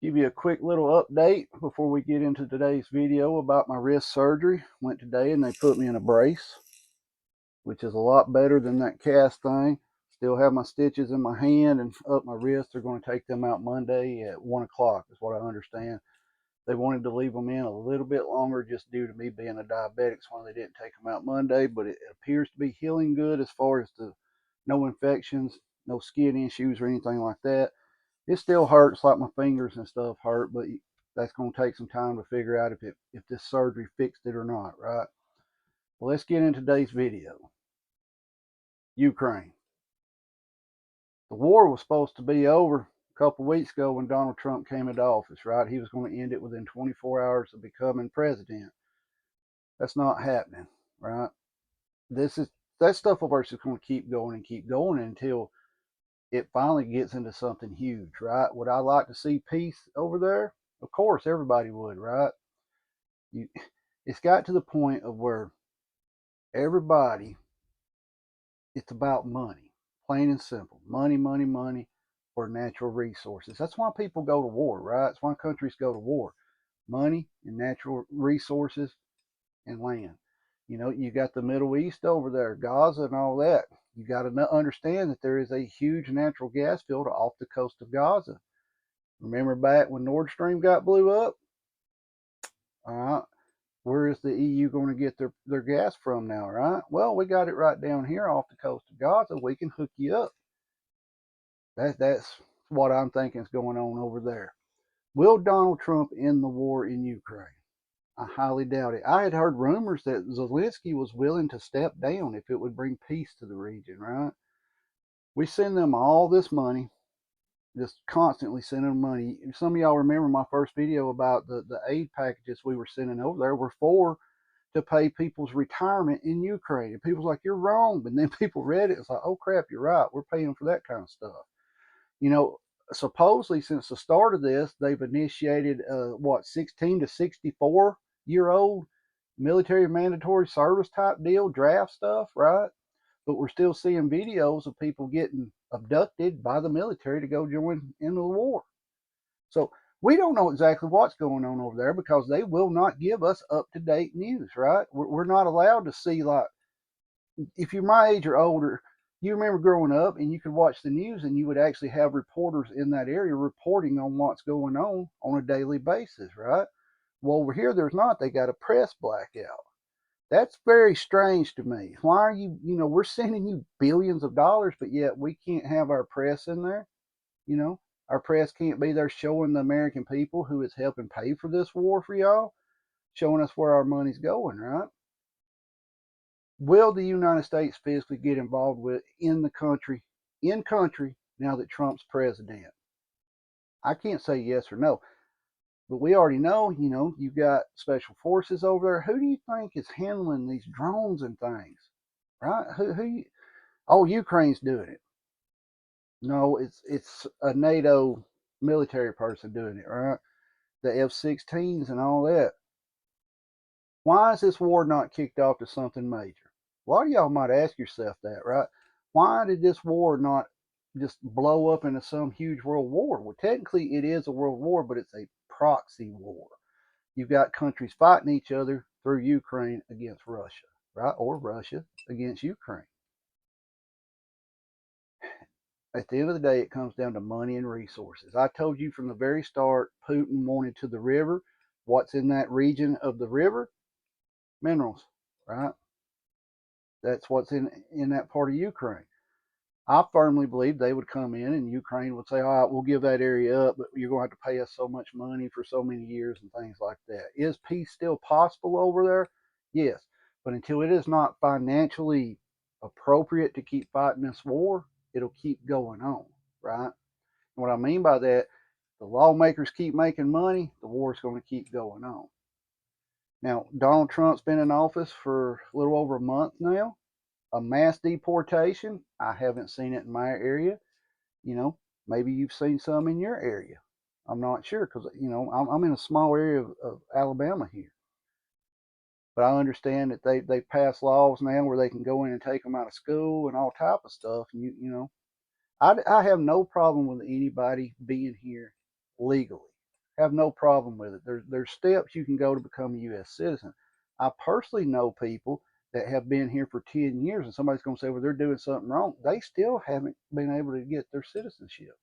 Give you a quick little update before we get into today's video about my wrist surgery. Went today and they put me in a brace, which is a lot better than that cast thing. Still have my stitches in my hand and up my wrist. They're going to take them out Monday at 1 o'clock is what I understand. They wanted to leave them in a little bit longer just due to me being a diabetic. That's why they didn't take them out Monday, but it appears to be healing good as far as no infections, no skin issues or anything like that. It still hurts, like my fingers and stuff hurt, but that's going to take some time to figure out if this surgery fixed it or not, right? Well, let's get into today's video. Ukraine. The war was supposed to be over a couple of weeks ago when Donald Trump came into office, right? He was going to end it within 24 hours of becoming president. That's not happening, right? That stuff over is just going to keep going until it finally gets into something huge, right? Would I like to see peace over there? Of course, everybody would, right? You, it's got to the point of where everybody, it's about money, plain and simple. Money, money, money, or natural resources. That's why people go to war, right? That's why countries go to war. Money and natural resources and land. You know, you got the Middle East over there, Gaza and all that. You got to understand that there is a huge natural gas field off the coast of Gaza. Remember back when Nord Stream got blew up? All right. Where is the EU going to get their gas from now, right? Well, we got it right down here off the coast of Gaza. We can hook you up. That's what I'm thinking is going on over there. Will Donald Trump end the war in Ukraine? I highly doubt it. I had heard rumors that Zelensky was willing to step down if it would bring peace to the region, right? We send them all this money, just constantly sending them money. Some of y'all remember my first video about the aid packages we were sending over there were for to pay people's retirement in Ukraine. And people's like, you're wrong. But then people read it. It's like, oh crap, you're right. We're paying for that kind of stuff. You know, supposedly since the start of this, they've initiated 16 to 64-year-old military mandatory service type deal, draft stuff, right? But we're still seeing videos of people getting abducted by the military to go join in the war. So we don't know exactly what's going on over there because they will not give us up to date news, right? We're not allowed to see, like, if you're my age or older, you remember growing up and you could watch the news and you would actually have reporters in that area reporting on what's going on a daily basis, right? Well, over here, there's not. They got a press blackout. That's very strange to me. Why are we're sending you billions of dollars, but yet we can't have our press in there? You know, our press can't be there showing the American people who is helping pay for this war for y'all, showing us where our money's going, right? Will the United States physically get involved with in country now that Trump's president? I can't say yes or no, but we already know, you've got special forces over there. Who do you think is handling these drones and things? Right? Oh, Ukraine's doing it. No, it's a NATO military person doing it, right? The F-16s and all that. Why is this war not kicked off to something major? A lot of y'all might ask yourself that, right? Why did this war not just blow up into some huge world war? Well, technically it is a world war, but it's a proxy war. You've got countries fighting each other through Ukraine against Russia, right? Or Russia against Ukraine. At the end of the day, it comes down to money and resources. I told you from the very start, Putin wanted to the river. What's in that region of the river? Minerals, right? That's what's in that part of Ukraine. I firmly believe they would come in and Ukraine would say, all right, we'll give that area up, but you're going to have to pay us so much money for so many years and things like that. Is peace still possible over there? Yes. But until it is not financially appropriate to keep fighting this war, it'll keep going on, right? And what I mean by that, the lawmakers keep making money, the war's going to keep going on. Now, Donald Trump's been in office for a little over a month now. A mass deportation, I haven't seen it in my area. Maybe you've seen some in your area. I'm not sure because, I'm in a small area of Alabama here. But I understand that they pass laws now where they can go in and take them out of school and all type of stuff. And I have no problem with anybody being here legally. Have no problem with it. There's steps you can go to become a U.S. citizen. I personally know people that have been here for 10 years, and somebody's going to say, well, they're doing something wrong. They still haven't been able to get their citizenship.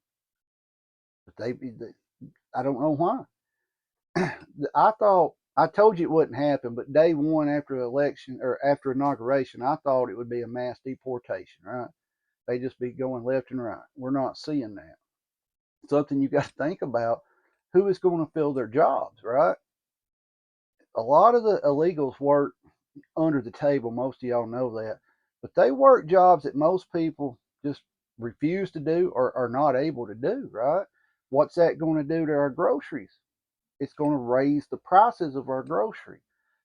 But I don't know why. I told you it wouldn't happen, but day one after the election or after inauguration, I thought it would be a mass deportation, right? They just be going left and right. We're not seeing that. Something you got to think about: who is going to fill their jobs, right? A lot of the illegals work under the table. Most of y'all know that, but they work jobs that most people just refuse to do or are not able to do, right? What's that going to do to our groceries? It's going to raise the prices of our grocery.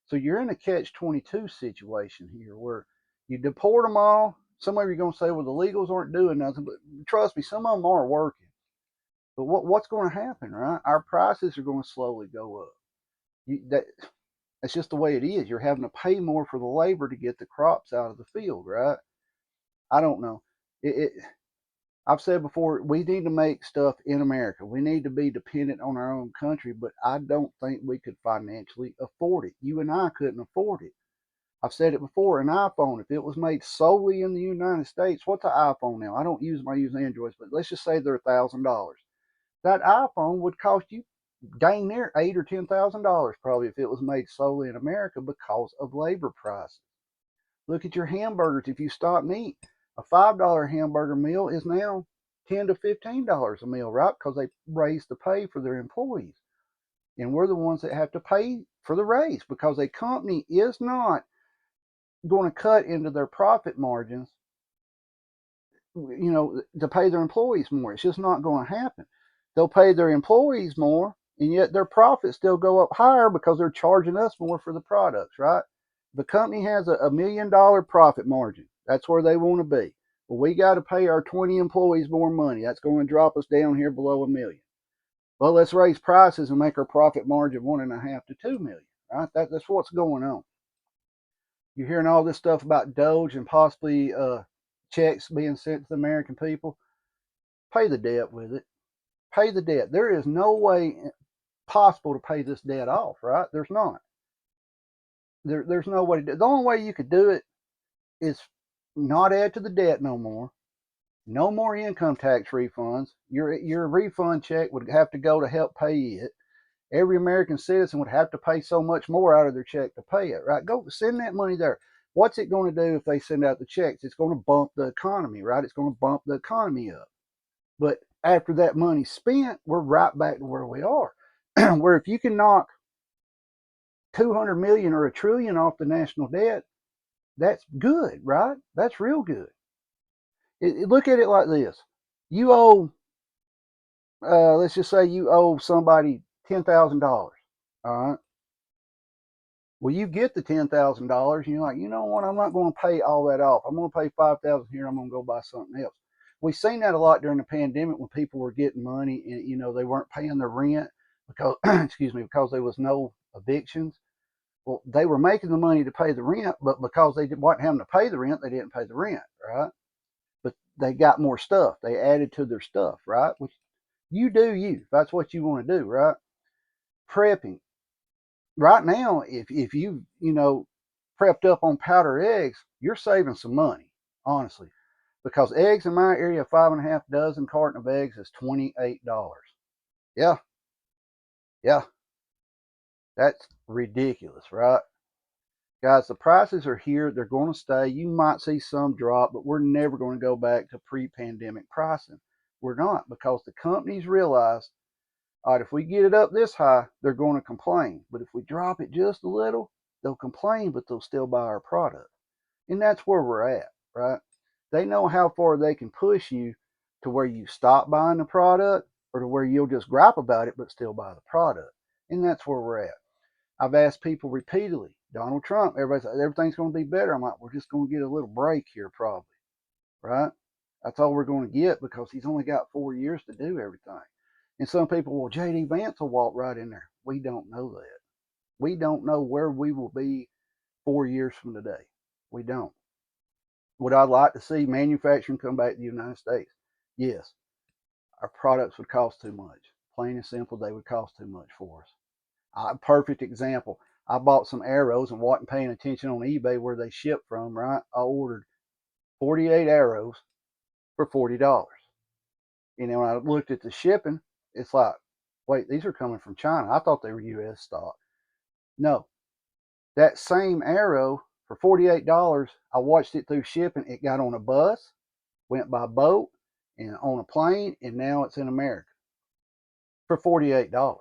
So you're in a catch-22 situation here where you deport them all. Some of you are going to say, well, the legals aren't doing nothing, but trust me, some of them are working. But what's going to happen, right? Our prices are going to slowly go up. That's just the way it is. You're having to pay more for the labor to get the crops out of the field, right? I don't know. I've said before, we need to make stuff in America. We need to be dependent on our own country, but I don't think we could financially afford it. You and I couldn't afford it. I've said it before, an iPhone, if it was made solely in the United States, what's an iPhone now? I don't use them, I use Androids, but let's just say they're $1,000. That iPhone would cost you dang near $8,000 or $10,000 probably if it was made solely in America because of labor prices. Look at your hamburgers. If you stop and eat, a $5 hamburger meal is now $10 to $15 a meal, right? Because they raised the pay for their employees. And we're the ones that have to pay for the raise because a company is not going to cut into their profit margins, to pay their employees more. It's just not going to happen. They'll pay their employees more, and yet their profits still go up higher because they're charging us more for the products, right? The company has a $1 million profit margin. That's where they want to be. Well, we got to pay our 20 employees more money. That's going to drop us down here below $1 million. Well, let's raise prices and make our profit margin 1.5 to 2 million, right? That's what's going on. You're hearing all this stuff about Doge and possibly checks being sent to the American people. Pay the debt with it. Pay the debt. There is no way possible to pay this debt off, right? There's not. There's no way to do it. The only way you could do it is not add to the debt no more. No more income tax refunds. Your refund check would have to go to help pay it. Every American citizen would have to pay so much more out of their check to pay it, right? Go send that money there. What's it going to do if they send out the checks? It's going to bump the economy, right? It's going to bump the economy up. But after that money's spent, we're right back to where we are. Where if you can knock 200 million or a trillion off the national debt, that's good, right? That's real good. Look at it like this: you owe, let's just say you owe somebody $10,000. All right. Well, you get the $10,000. You're like, you know what? I'm not going to pay all that off. I'm going to pay 5,000 here. I'm going to go buy something else. We've seen that a lot during the pandemic when people were getting money and they weren't paying their rent because excuse me, because there was no evictions. Well, they were making the money to pay the rent, but because they weren't having to pay the rent, they didn't pay the rent, right? But they got more stuff. They added to their stuff, right? Which you do you. That's what you want to do, right? Prepping. Right now, if you prepped up on powder eggs, you're saving some money, honestly, because eggs in my area, 5.5 dozen carton of eggs is $28. Yeah, yeah, that's ridiculous, right? Guys, the prices are here. They're going to stay. You might see some drop, but we're never going to go back to pre-pandemic pricing. We're not, because the companies realize, all right, if we get it up this high, they're going to complain. But if we drop it just a little, they'll complain, but they'll still buy our product. And that's where we're at, right? They know how far they can push you to where you stop buying the product or to where you'll just gripe about it, but still buy the product. And that's where we're at. I've asked people repeatedly, Donald Trump, everybody says everything's going to be better. I'm like, we're just going to get a little break here, probably, right? That's all we're going to get because he's only got 4 years to do everything. And some people, well, J.D. Vance will walk right in there. We don't know that. We don't know where we will be 4 years from today. We don't. Would I like to see manufacturing come back to the United States? Yes. Our products would cost too much. Plain and simple, they would cost too much for us. Perfect example. I bought some arrows and wasn't paying attention on eBay where they ship from, right? I ordered 48 arrows for $40. And then when I looked at the shipping, it's like, wait, these are coming from China. I thought they were US stock. No, that same arrow for $48, I watched it through shipping. It got on a bus, went by boat, and on a plane, and now it's in America for $48.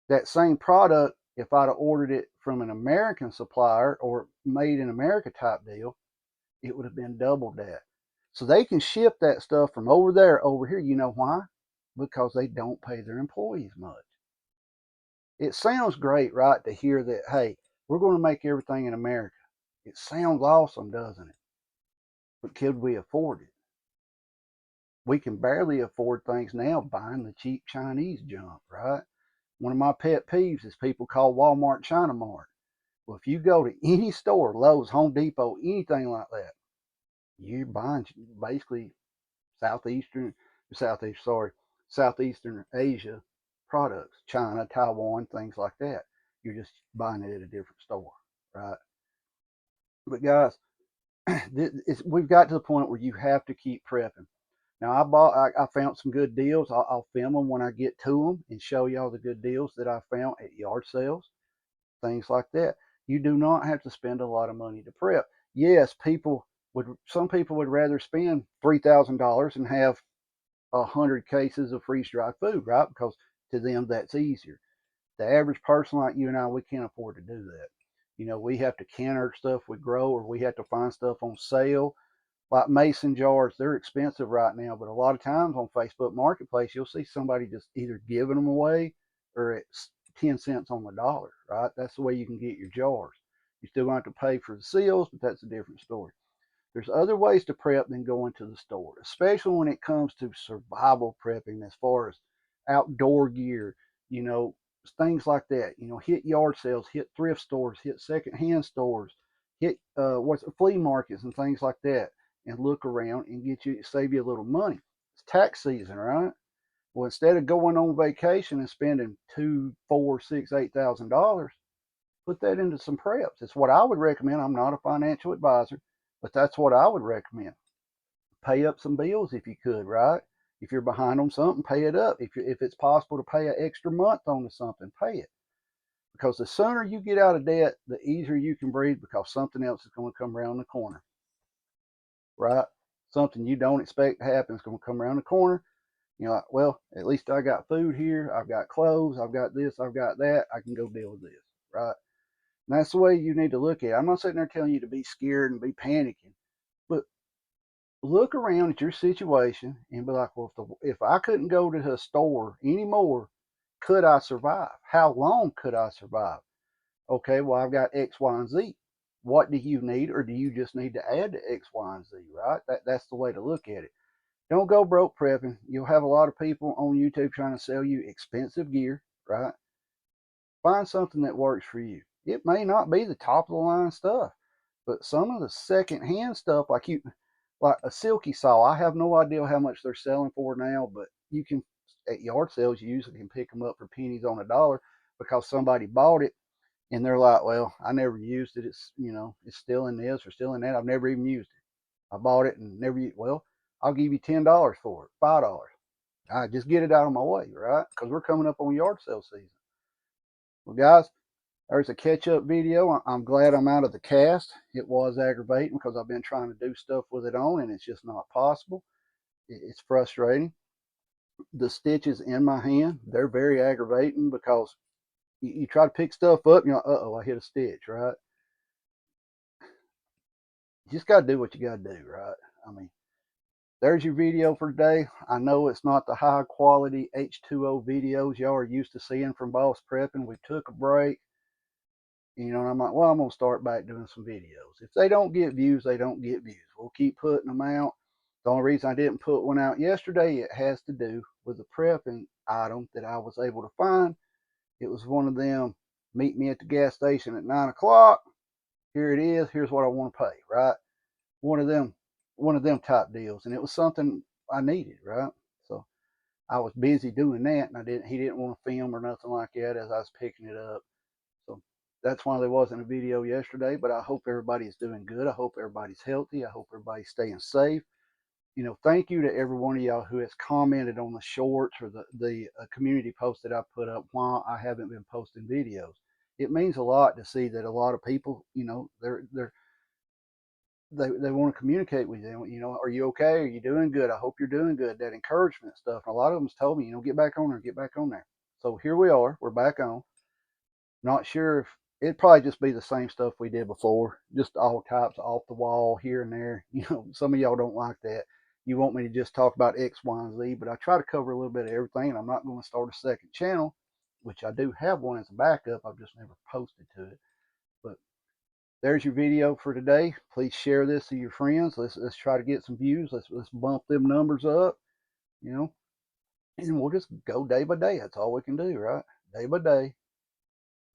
That same product, if I'd have ordered it from an American supplier or made in America type deal, it would have been double that. So they can ship that stuff from over there over here. You know why? Because they don't pay their employees much. It sounds great, right, to hear that, hey, we're going to make everything in America. It sounds awesome, doesn't it? But could we afford it? We can barely afford things now buying the cheap Chinese junk, right? One of my pet peeves is people call Walmart China Mart. Well, if you go to any store, Lowe's, Home Depot, anything like that, you're buying basically Southeastern Asia products, China, Taiwan, things like that. You're just buying it at a different store, right? But guys, we've got to the point where you have to keep prepping. Now I found some good deals. I'll film them when I get to them and show y'all the good deals that I found at yard sales, things like that. You do not have to spend a lot of money to prep. Yes, some people would rather spend $3,000 and have 100 cases of freeze dried food, right? Because to them that's easier. The average person like you and I, we can't afford to do that. We have to can our stuff we grow, or we have to find stuff on sale. Like mason jars, they're expensive right now, but a lot of times on Facebook Marketplace, you'll see somebody just either giving them away or it's 10 cents on the dollar, right? That's the way you can get your jars. You still have to pay for the seals, but that's a different story. There's other ways to prep than going to the store, especially when it comes to survival prepping as far as outdoor gear, you know, things like that. Hit yard sales, hit thrift stores, hit secondhand stores, hit what's flea markets and things like that, and look around and save you a little money. It's tax season, right? Well, instead of going on vacation and spending $2, $4, $6, $8,000, put that into some preps. It's what I would recommend. I'm not a financial advisor, but that's what I would recommend. Pay up some bills if you could, right? If you're behind on something, pay it up. If it's possible to pay an extra month on something, pay it. Because the sooner you get out of debt, the easier you can breathe, because something else is going to come around the corner, right? Something you don't expect to happen is going to come around the corner. Like, well, at least I got food here. I've got clothes. I've got this. I've got that. I can go deal with this, right? And that's the way you need to look at it. I'm not sitting there telling you to be scared and be panicking, but look around at your situation and be like, well, if I couldn't go to a store anymore, could I survive? How long could I survive? Okay, well, I've got X, Y, and Z. What do you need, or do you just need to add to X, Y, and Z, right? That's the way to look at it. Don't go broke prepping. You'll have a lot of people on YouTube trying to sell you expensive gear, right? Find something that works for you. It may not be the top of the line stuff, but some of the secondhand stuff, like a silky saw, I have no idea how much they're selling for now, but you can, at yard sales, you usually can pick them up for pennies on a dollar because somebody bought it and they're like, well, I never used it. It's still in this or still in that. I've never even used it. I bought it and never used. Well, I'll give you $10 for it, $5. I just get it out of my way, right? Because we're coming up on yard sale season. Well, guys, there's a catch-up video. I'm glad I'm out of the cast. It was aggravating because I've been trying to do stuff with it on, and it's just not possible. It's frustrating. The stitches in my hand, they're very aggravating because you try to pick stuff up, and you're like, uh-oh, I hit a stitch, right? You just got to do what you got to do, right? I mean, there's your video for today. I know it's not the high quality H2O videos y'all are used to seeing from Boss Prepping. We took a break. And I'm like, well, I'm going to start back doing some videos. If they don't get views, they don't get views. We'll keep putting them out. The only reason I didn't put one out yesterday, it has to do with the prepping item that I was able to find. It was one of them, meet me at the gas station at 9 o'clock. Here it is. Here's what I want to pay, right? One of them type deals. And it was something I needed, right? So I was busy doing that, and he didn't want to film or nothing like that as I was picking it up. So that's why there wasn't a video yesterday, but I hope everybody's doing good. I hope everybody's healthy. I hope everybody's staying safe. Thank you to every one of y'all who has commented on the shorts or the community post that I put up while I haven't been posting videos. It means a lot to see that a lot of people, they want to communicate with you. Are you okay? Are you doing good? I hope you're doing good. That encouragement stuff. And a lot of them's told me, get back on there, get back on there. So here we are. We're back on. Not sure if it'd probably just be the same stuff we did before, just all types off the wall here and there. Some of y'all don't like that. You want me to just talk about X, Y, and Z, but I try to cover a little bit of everything. And I'm not going to start a second channel, which I do have one as a backup. I've just never posted to it. But there's your video for today. Please share this to your friends. Let's try to get some views. Let's bump them numbers up. And we'll just go day by day. That's all we can do, right? Day by day,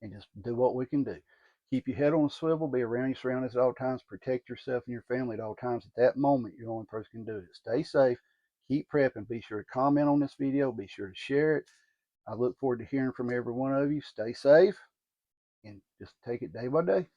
and just do what we can do. Keep your head on a swivel. Be around your surroundings at all times. Protect yourself and your family at all times. At that moment, you're the only person who can do it. Stay safe. Keep prepping. Be sure to comment on this video. Be sure to share it. I look forward to hearing from every one of you. Stay safe and just take it day by day.